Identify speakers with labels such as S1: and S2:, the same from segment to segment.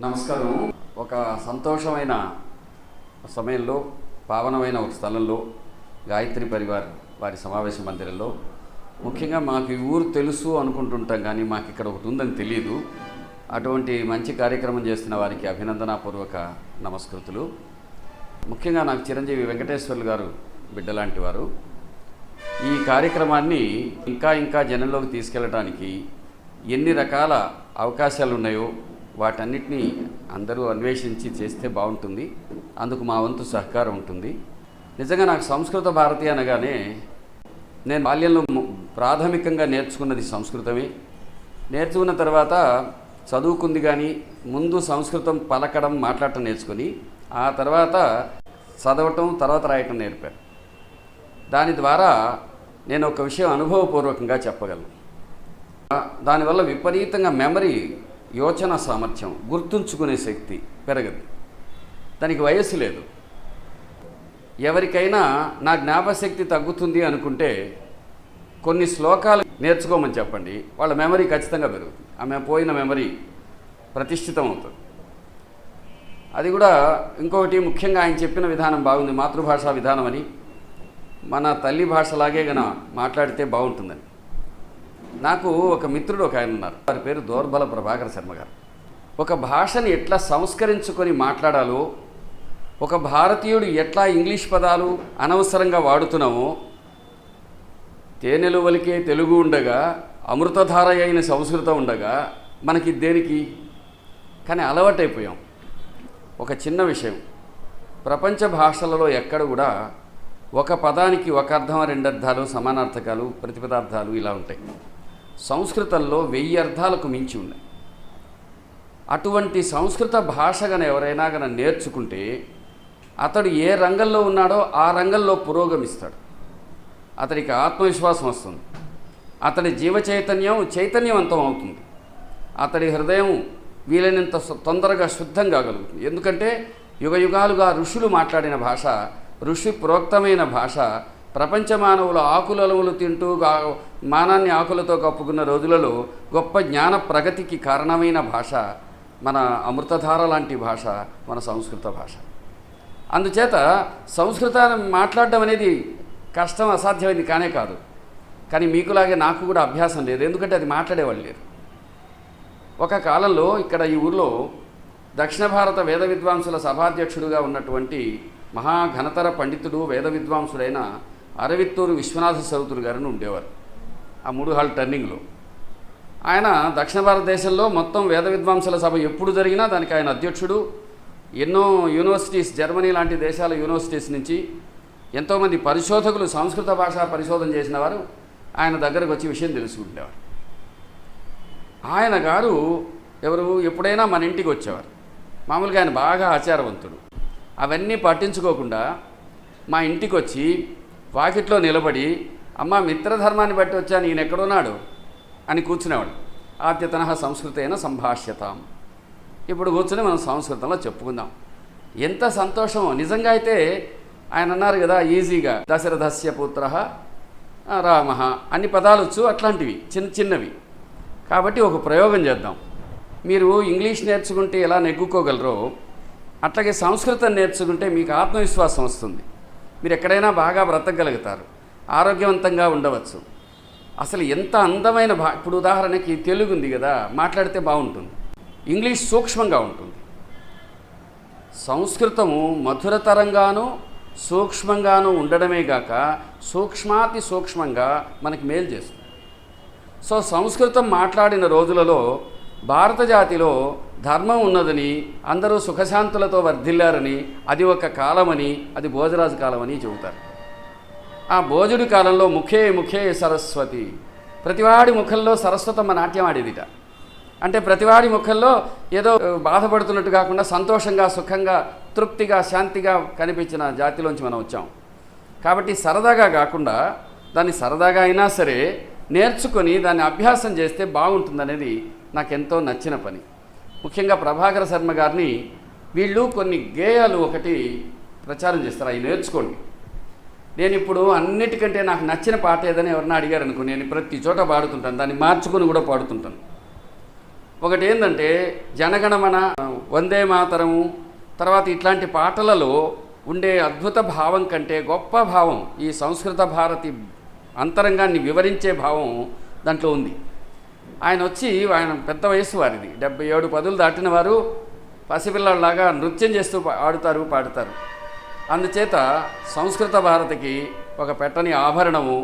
S1: నమస్కారం. ఒక సంతోషమైన సమయంలో పావనమైన ఒక స్థలంలో గాయత్రి పరివార్ వారి సమావేశ మందిరంలో ముఖ్యంగా మాకు ఈ ఊరు తెలుసు అనుకుంటుంటాం, కానీ మాకు ఇక్కడ ఒకటి ఉందని తెలియదు. అటువంటి మంచి కార్యక్రమం చేస్తున్న వారికి అభినందనాపూర్వక నమస్కృతులు. ముఖ్యంగా నాకు చిరంజీవి వెంకటేశ్వర్లు గారు బిడ్డలాంటి వారు. ఈ కార్యక్రమాన్ని ఇంకా జనంలోకి తీసుకెళ్ళడానికి ఎన్ని రకాల అవకాశాలు ఉన్నాయో వాటన్నిటినీ అందరూ అన్వేషించి చేస్తే బాగుంటుంది. అందుకు మా వంతు సహకారం ఉంటుంది. నిజంగా నాకు సంస్కృత భారతి అనగానే నేను బాల్యంలో ప్రాథమికంగా నేర్చుకున్నది సంస్కృతమే. నేర్చుకున్న తర్వాత చదువుకుంది, కానీ ముందు సంస్కృతం పలకడం మాట్లాడటం నేర్చుకొని ఆ తర్వాత చదవటం తర్వాత రాయటం నేర్పారు. దాని ద్వారా నేను ఒక విషయం అనుభవపూర్వకంగా చెప్పగలను. దానివల్ల విపరీతంగా మెమరీ, యోచన సామర్థ్యం, గుర్తుంచుకునే శక్తి పెరగదు. దానికి వయస్సు లేదు. ఎవరికైనా నా జ్ఞాపశక్తి తగ్గుతుంది అనుకుంటే కొన్ని శ్లోకాలు నేర్చుకోమని చెప్పండి, వాళ్ళ మెమరీ ఖచ్చితంగా పెరుగుతుంది. ఆమె పోయిన మెమరీ ప్రతిష్ఠితం అవుతుంది. అది కూడా ఇంకొకటి ముఖ్యంగా ఆయన చెప్పిన విధానం బాగుంది. మాతృభాషా విధానం అని, మన తల్లి భాషలాగే గన మాట్లాడితే బాగుంటుందని. నాకు ఒక మిత్రుడు ఒక ఆయన ఉన్నారు, వారి పేరు దోర్బల ప్రభాకర శర్మ గారు. ఒక భాషని ఎట్లా సంస్కరించుకొని మాట్లాడాలో, ఒక భారతీయుడు ఎట్లా ఇంగ్లీష్ పదాలు అనవసరంగా వాడుతున్నామో, తేనెలు వలికే తెలుగు ఉండగా అమృతధార అయిన సంస్కృతం ఉండగా మనకి దేనికి? కానీ అలవాటైపోయాం. ఒక చిన్న విషయం, ప్రపంచ భాషలలో ఎక్కడ కూడా ఒక పదానికి ఒక అర్థం, రెండు అర్థాలు, సమానార్థకాలు, ప్రతిపదార్థాలు ఇలా ఉంటాయి. సంస్కృతంలో 1000 అర్థాలకు మించి ఉన్నాయి. అటువంటి సంస్కృత భాష గన ఎవరైనా గన నేర్చుకుంటే అతడు ఏ రంగంలో ఉన్నాడో ఆ రంగంలో పురోగమిస్తాడు. అతడికి ఆత్మవిశ్వాసం వస్తుంది. అతడి జీవ చైతన్యవంతం అవుతుంది. అతడి హృదయం వీలైనంత తొందరగా శుద్ధం కాగలుగుతుంది. ఎందుకంటే యుగయుగాలుగా ఋషులు మాట్లాడిన భాష, ఋషి ప్రోక్తమైన భాష, ప్రపంచ మానవులు ఆకులలములు తింటూ మానాన్ని ఆకులతో కప్పుకున్న రోజులలో గొప్ప జ్ఞాన ప్రగతికి కారణమైన భాష మన అమృతధార లాంటి భాష మన సంస్కృత భాష. అందుచేత సంస్కృతాన్ని మాట్లాడడం అనేది కష్టం, అసాధ్యమైంది కానే కాదు. కానీ మీకులాగే నాకు కూడా అభ్యాసం లేదు, ఎందుకంటే అది మాట్లాడేవాళ్ళు లేరు. ఒక కాలంలో ఇక్కడ ఈ ఊర్లో దక్షిణ భారత వేద విద్వాంసుల సభాధ్యక్షుడుగా ఉన్నటువంటి మహాఘనతర పండితుడు, వేద విద్వాంసుడైన అరవిత్తూరు విశ్వనాథ సౌతులు గారిని ఉండేవారు. ఆ 3 హాల్ టర్నింగ్లో ఆయన దక్షిణ భారతదేశంలో మొత్తం వేద విద్వాంసుల సభ ఎప్పుడు జరిగినా దానికి ఆయన అధ్యక్షుడు. ఎన్నో యూనివర్సిటీస్, జర్మనీ లాంటి దేశాల యూనివర్సిటీస్ నుంచి ఎంతోమంది పరిశోధకులు సంస్కృత భాష పరిశోధన చేసిన వారు ఆయన దగ్గరకు వచ్చి విషయం తెలుసుకుంటేవారు. ఆయన గారు ఎప్పుడైనా మన ఇంటికి వచ్చేవారు. మామూలుగా ఆయన బాగా ఆచారవంతుడు. అవన్నీ పట్టించుకోకుండా మా ఇంటికి వచ్చి వాకిట్లో నిలబడి, అమ్మ మిత్రధర్మాన్ని బట్టి వచ్చా, ఈయన ఎక్కడున్నాడు అని కూర్చునేవాడు. ఆద్యతనః సంస్కృతేన సంభాష్యతాం. ఇప్పుడు కూర్చొని మనం సంస్కృతంలో చెప్పుకుందాం. ఎంత సంతోషమో. నిజంగా అయితే ఆయన అన్నారు కదా, ఈజీగా దశరథస్య పుత్రః రామః అన్ని పదాలు వచ్చు, అట్లాంటివి చిన్నవి. కాబట్టి ఒక ప్రయోగం చేద్దాం. మీరు ఇంగ్లీష్ నేర్చుకుంటే ఎలా నెగ్గుకోగలరో అట్లాగే సంస్కృతం నేర్చుకుంటే మీకు ఆత్మవిశ్వాసం వస్తుంది. మీరు ఎక్కడైనా బాగా బ్రతకగలుగుతారు, ఆరోగ్యవంతంగా ఉండవచ్చు. అసలు ఎంత అందమైన ఇప్పుడు ఉదాహరణకి తెలుగు ఉంది కదా, మాట్లాడితే బాగుంటుంది. ఇంగ్లీష్ సూక్ష్మంగా ఉంటుంది. సంస్కృతము మధురతరంగాను సూక్ష్మంగాను ఉండడమే గాక సూక్ష్మాతి సూక్ష్మంగా మనకి మేలు చేస్తుంది. సో సంస్కృతం మాట్లాడిన రోజులలో భారత జాతిలో ధర్మం ఉన్నదని, అందరూ సుఖశాంతులతో వర్ధిల్లారని, అది ఒక కాలమని, అది భోజరాజు కాలమని చెబుతారు. ఆ భోజుడి కాలంలో ముఖే సరస్వతి, ప్రతివాడి ముఖంలో సరస్వతమ్మ నాట్యం ఆడేదిట. అంటే ప్రతివాడి ముఖంలో ఏదో బాధపడుతున్నట్టు కాకుండా సంతోషంగా, సుఖంగా, తృప్తిగా, శాంతిగా కనిపించిన జాతిలోంచి మనం వచ్చాం. కాబట్టి సరదాగా కాకుండా, దాన్ని సరదాగా అయినా సరే నేర్చుకొని దాన్ని అభ్యాసం చేస్తే బాగుంటుందనేది నాకెంతో నచ్చిన పని. ముఖ్యంగా ప్రభాకర శర్మ గారిని వీళ్ళు కొన్ని గేయాలు ఒకటి ప్రచారం చేస్తారు, అవి నేర్చుకోండి. నేను ఇప్పుడు అన్నిటికంటే నాకు నచ్చిన పాట ఏదని ఎవరన్నా అడిగారు అనుకో, నేను ప్రతి చోట పాడుతుంటాను, దాన్ని మార్చుకొని కూడా పాడుతుంటాను. ఒకటి ఏంటంటే జనగణమన, వందే మాతరము, తర్వాత ఇట్లాంటి పాటలలో ఉండే అద్భుత భావం కంటే గొప్ప భావం ఈ సంస్కృత భారతి అంతరంగాన్ని వివరించే భావం దాంట్లో ఉంది. ఆయన పెద్ద వయస్సు వారిది, 77 పదులు దాటిన వారు పసిపిల్లలాగా నృత్యం చేస్తూ ఆడుతారు, పాడుతారు. అందుచేత సంస్కృత భారతికి ఒక పెట్టని ఆభరణము,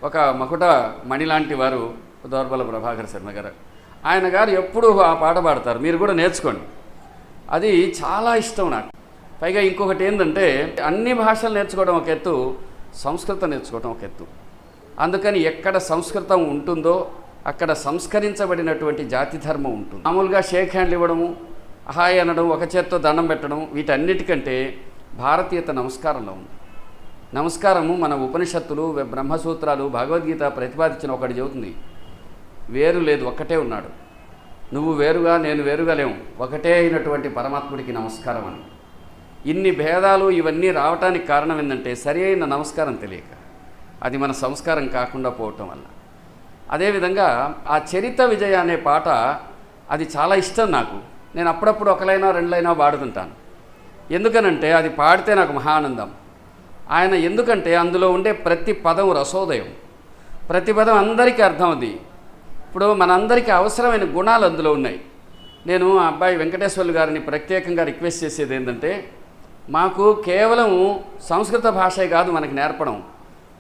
S1: ఒక మకుట మణి లాంటి వారు దోర్బల ప్రభాకర్ శర్మ గారు. ఆయన గారు ఎప్పుడూ ఆ పాట పాడతారు, మీరు కూడా నేర్చుకోండి. అది చాలా ఇష్టం నాకు. పైగా ఇంకొకటి ఏంటంటే అన్ని భాషలు నేర్చుకోవడం ఒక ఎత్తు, సంస్కృతం నేర్చుకోవడం ఒక ఎత్తు. అందుకని ఎక్కడ సంస్కృతం ఉంటుందో అక్కడ సంస్కరించబడినటువంటి జాతి ధర్మం ఉంటుంది. మామూలుగా షేక్ హ్యాండ్లు ఇవ్వడము, హాయ్ అనడం, ఒక చేత్తో దండం పెట్టడం, వీటన్నిటికంటే భారతీయత నమస్కారంలో ఉంది. నమస్కారము మన ఉపనిషత్తులు, బ్రహ్మసూత్రాలు, భగవద్గీత ప్రతిపాదించిన ఒకటి చెబుతుంది, వేరు లేదు, ఒక్కటే ఉన్నాడు. నువ్వు వేరుగా నేను వేరుగా లేవు, ఒకటే అయినటువంటి పరమాత్ముడికి నమస్కారం అని. ఇన్ని భేదాలు ఇవన్నీ రావటానికి కారణం ఏంటంటే సరి అయిన నమస్కారం తెలియక, అది మన సంస్కారం కాకుండా పోవటం వల్ల. అదేవిధంగా ఆ చరిత విజయ అనే పాట అది చాలా ఇష్టం నాకు. నేను అప్పుడప్పుడు ఒకలైనా రెండులైనా పాడుతుంటాను. ఎందుకనంటే అది పాడితే నాకు మహా ఆనందం. ఆయన ఎందుకంటే అందులో ఉండే ప్రతి పదం రసోదయం, ప్రతి పదం అందరికీ అర్థం. అది ఇప్పుడు మనందరికీ అవసరమైన గుణాలు అందులో ఉన్నాయి. నేను ఆ అబ్బాయి వెంకటేశ్వర్లు గారిని ప్రత్యేకంగా రిక్వెస్ట్ చేసేది ఏంటంటే, మాకు కేవలం సంస్కృత భాషే కాదు మనకి నేర్పడం,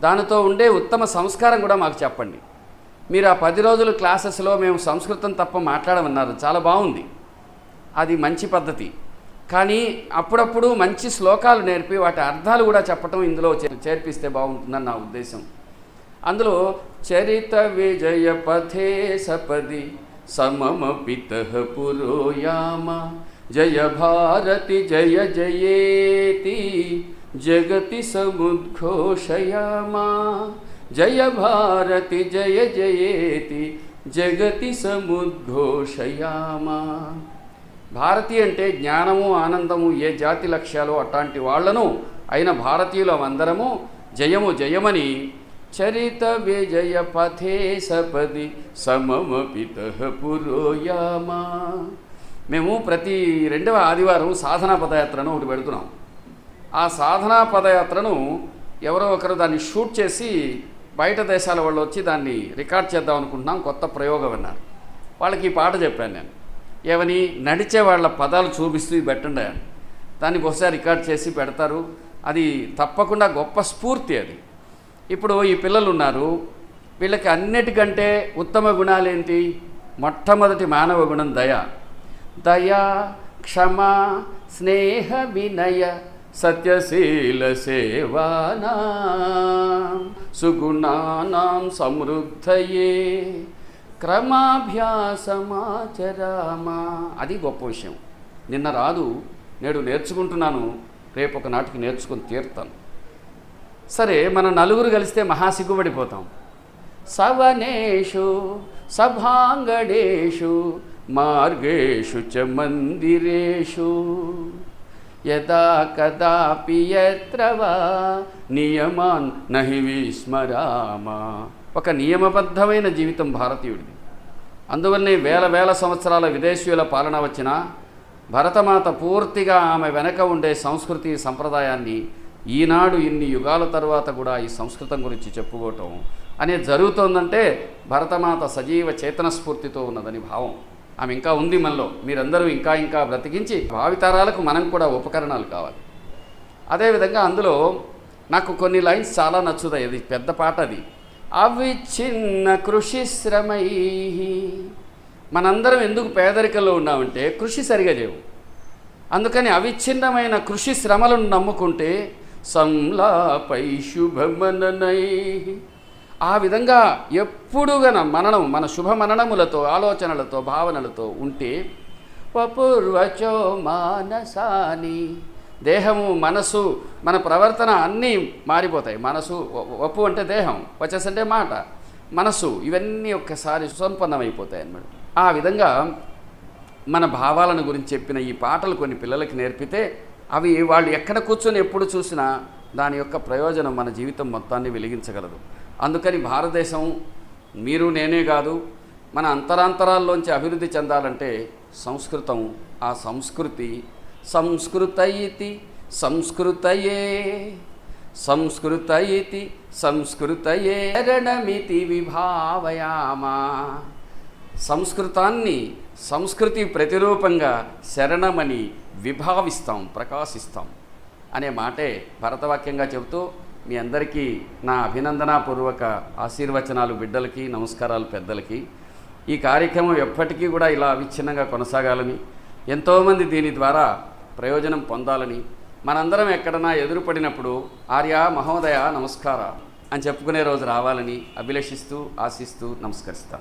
S1: దానితో ఉండే ఉత్తమ సంస్కారం కూడా మాకు చెప్పండి. మీరు ఆ 10 రోజుల క్లాసెస్లో మేము సంస్కృతం తప్ప మాట్లాడమన్నారు, చాలా బాగుంది, అది మంచి పద్ధతి. కానీ అప్పుడప్పుడు మంచి శ్లోకాలు నేర్పి వాటి అర్థాలు కూడా చెప్పటం ఇందులో చేర్పిస్తే బాగుంటుందని నా ఉద్దేశం. అందులో చరిత విజయ పథే సపది సమమపితః పురోయామ జయ భారతి జయ జయేతి జగతి సముద్ఘోషయామా జయ భారతి జయ జయేతి జగతి సముద్ఘోషయామా. భారతి అంటే జ్ఞానము, ఆనందము, ఏ జాతి లక్ష్యాలు అట్లాంటి వాళ్లను అయిన భారతీయులు అందరము జయము జయమని చరిత విజయ పథే సపది సమమపితః పురోయామా. మేము ప్రతి 2వ ఆదివారం సాధనా పదయాత్రను ఒకటి పెడుతున్నాం. ఆ సాధనా పదయాత్రను ఎవరో ఒకరు దాన్ని షూట్ చేసి బయట దేశాల వాళ్ళు వచ్చి దాన్ని రికార్డ్ చేద్దాం అనుకుంటున్నాం, కొత్త ప్రయోగం అన్నారు. వాళ్ళకి ఈ పాట చెప్పాను నేను, ఏమని, నడిచే వాళ్ళ పదాలు చూపిస్తూ పెట్టండి అని. దాన్ని బహుశా రికార్డ్ చేసి పెడతారు. అది తప్పకుండా గొప్ప స్ఫూర్తి. అది ఇప్పుడు ఈ పిల్లలు ఉన్నారు, వీళ్ళకి అన్నిటికంటే ఉత్తమ గుణాలేంటి? మొట్టమొదటి మానవ గుణం దయ. దయ, క్షమ, స్నేహ, వినయ, సత్యశీల సేవానా సుగుణానాం సమృద్ధయే క్రమాభ్యాసమాచరామా. అది గొప్ప విషయం. నిన్న రాదు, నేడు నేర్చుకుంటున్నాను, రేపు ఒక నాటికి నేర్చుకుని తీరుతాను. సరే, మన నలుగురు కలిస్తే మహా సిగ్గుపడిపోతాం. సవనేషు సభాంగణేషు మార్గేషు చ మందిరేషు యదా కదాపి యత్ర వా నియమాన్ నహి విస్మరామా. ఒక నియమబద్ధమైన జీవితం భారతీయుడిది. అందువల్లనే వేల సంవత్సరాల విదేశీయుల పాలన వచ్చినా భరతమాత పూర్తిగా ఆమె వెనక ఉండే సంస్కృతి సంప్రదాయాన్ని ఈనాడు ఇన్ని యుగాల తర్వాత కూడా ఈ సంస్కృతం గురించి చెప్పుకోవటం అనేది జరుగుతోందంటే భరతమాత సజీవ చేతన స్ఫూర్తితో ఉన్నదని భావం. ఆమె ఇంకా ఉంది మనలో. మీరందరూ ఇంకా బ్రతికించి భావితరాలకు మనం కూడా ఉపకరణాలు కావాలి. అదేవిధంగా అందులో నాకు కొన్ని లైన్స్ చాలా నచ్చుతాయి. అది పెద్ద పాట. అది అవిచ్ఛిన్న కృషి శ్రమై. మనందరం ఎందుకు పేదరికంలో ఉన్నామంటే కృషి సరిగా చేయవు. అందుకని అవిచ్ఛిన్నమైన కృషి శ్రమలను నమ్ముకుంటే సంలాపై శుభమననై. ఆ విధంగా ఎప్పుడుగా మన శుభమననములతో, ఆలోచనలతో, భావనలతో ఉంటే వపుర్వచో మానసాని. దేహము, మనసు, మన ప్రవర్తన అన్నీ మారిపోతాయి. మనసు, వపు అంటే దేహం, వచస్ అంటే మాట, మనసు, ఇవన్నీ ఒక్కసారి సుసంపన్నమైపోతాయి అన్నమాట. ఆ విధంగా మన భావాలను గురించి చెప్పిన ఈ పాటలు కొన్ని పిల్లలకి నేర్పితే అవి వాళ్ళు ఎక్కడ కూర్చొని ఎప్పుడు చూసినా దాని యొక్క ప్రయోజనం మన జీవితం మొత్తాన్ని వెలిగించగలదు. అందుకని భారతదేశం మీరు నేనే కాదు, మన అంతరాంతరాల్లోంచి అభివృద్ధి చెందాలంటే సంస్కృతం, ఆ సంస్కృతి సంస్కృతయితి సంస్కృతయే సంస్కృతయితి సంస్కృతయే శరణమితి విభావయామా. సంస్కృతాన్ని సంస్కృతి ప్రతిరూపంగా శరణమని విభావిస్తాం, ప్రకాశిస్తాం అనే మాటే భరతవాక్యంగా చెబుతూ మీ అందరికీ నా అభినందనాపూర్వక ఆశీర్వచనాలు బిడ్డలకి, నమస్కారాలు పెద్దలకి. ఈ కార్యక్రమం ఎప్పటికీ కూడా ఇలా అవిచ్ఛిన్నంగా కొనసాగాలని, ఎంతోమంది దీని ద్వారా ప్రయోజనం పొందాలని, మనందరం ఎక్కడన్నా ఎదురుపడినప్పుడు ఆర్య మహోదయ నమస్కార అని చెప్పుకునే రోజు రావాలని అభిలషిస్తూ ఆశిస్తూ నమస్కరిస్తాను.